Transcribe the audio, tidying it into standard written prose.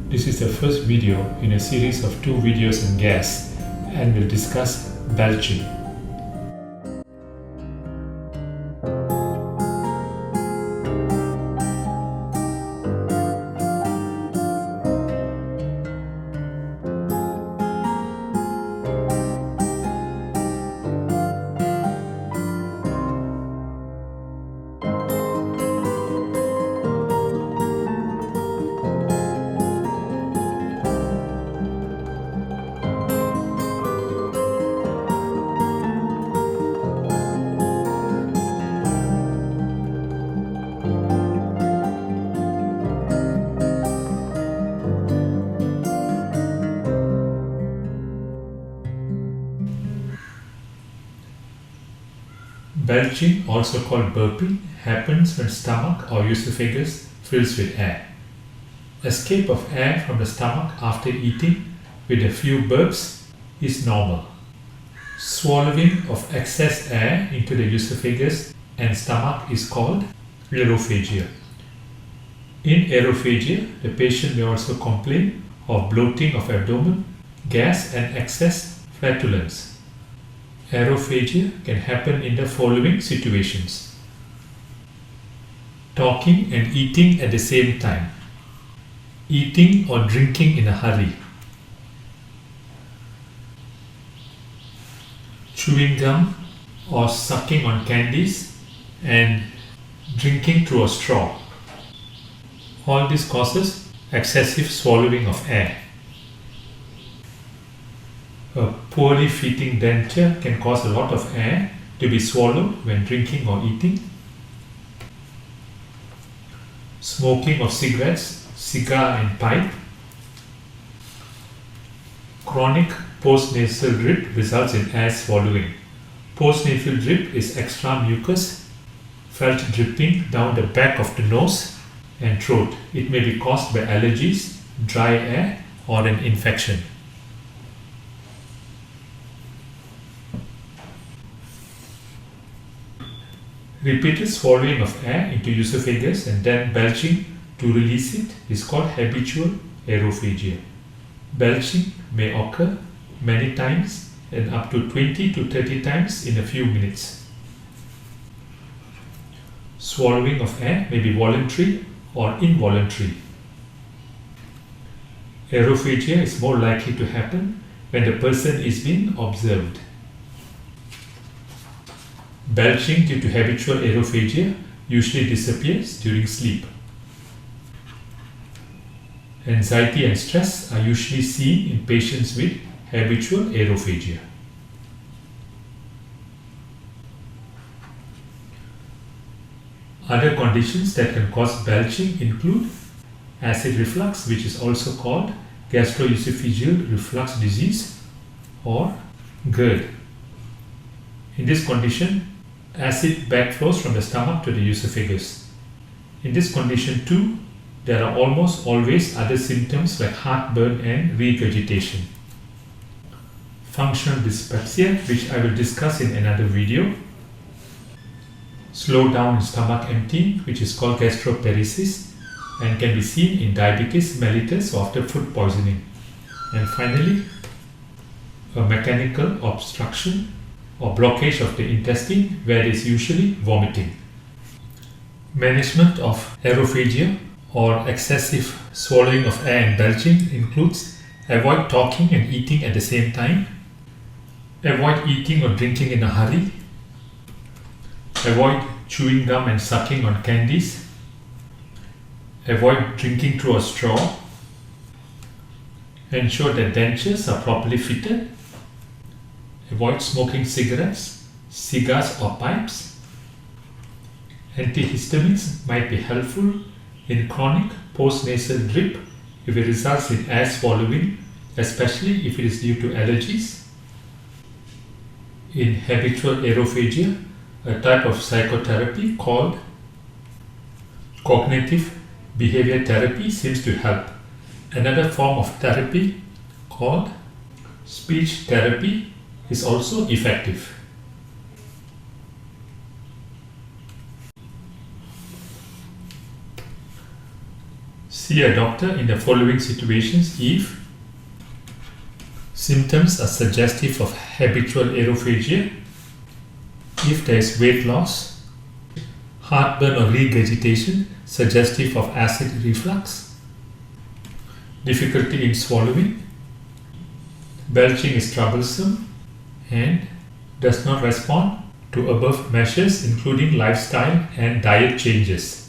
This is the first video in a series of 2 videos on gas and will discuss belching. Belching, also called burping, happens when stomach or esophagus fills with air. Escape of air from the stomach after eating with a few burps is normal. Swallowing of excess air into the esophagus and stomach is called aerophagia. In aerophagia, the patient may also complain of bloating of abdomen, gas and excess flatulence. Aerophagia can happen in the following situations: talking and eating at the same time, eating or drinking in a hurry, chewing gum or sucking on candies and drinking through a straw. All this causes excessive swallowing of air. A poorly fitting denture can cause a lot of air to be swallowed when drinking or eating. Smoking of cigarettes, cigar and pipe. Chronic postnasal drip results in air swallowing. Postnasal drip is extra mucus felt dripping down the back of the nose and throat. It may be caused by allergies, dry air or an infection. Repeated swallowing of air into esophagus and then belching to release it is called habitual aerophagia. Belching may occur many times and up to 20 to 30 times in a few minutes. Swallowing of air may be voluntary or involuntary. Aerophagia is more likely to happen when the person is being observed. Belching due to habitual aerophagia usually disappears during sleep. Anxiety and stress are usually seen in patients with habitual aerophagia. Other conditions that can cause belching include acid reflux, which is also called gastroesophageal reflux disease or GERD. In this condition, acid backflows from the stomach to the esophagus. In this condition too, there are almost always other symptoms like heartburn and regurgitation. Functional dyspepsia, which I will discuss in another video. Slow down in stomach emptying, which is called gastroparesis and can be seen in diabetes mellitus after food poisoning. And finally, a mechanical obstruction or blockage of the intestine where there is usually vomiting. Management of aerophagia or excessive swallowing of air and belching includes avoid talking and eating at the same time, avoid eating or drinking in a hurry, avoid chewing gum and sucking on candies, avoid drinking through a straw, ensure that dentures are properly fitted, avoid smoking cigarettes, cigars or pipes. Antihistamines might be helpful in chronic postnasal drip if it results in air swallowing, especially if it is due to allergies. In habitual aerophagia, a type of psychotherapy called cognitive behavior therapy seems to help. Another form of therapy called speech therapy is also effective. See a doctor in the following situations if symptoms are suggestive of habitual aerophagia, if there is weight loss, heartburn or regurgitation suggestive of acid reflux, difficulty in swallowing, belching is troublesome, and does not respond to above measures including lifestyle and diet changes.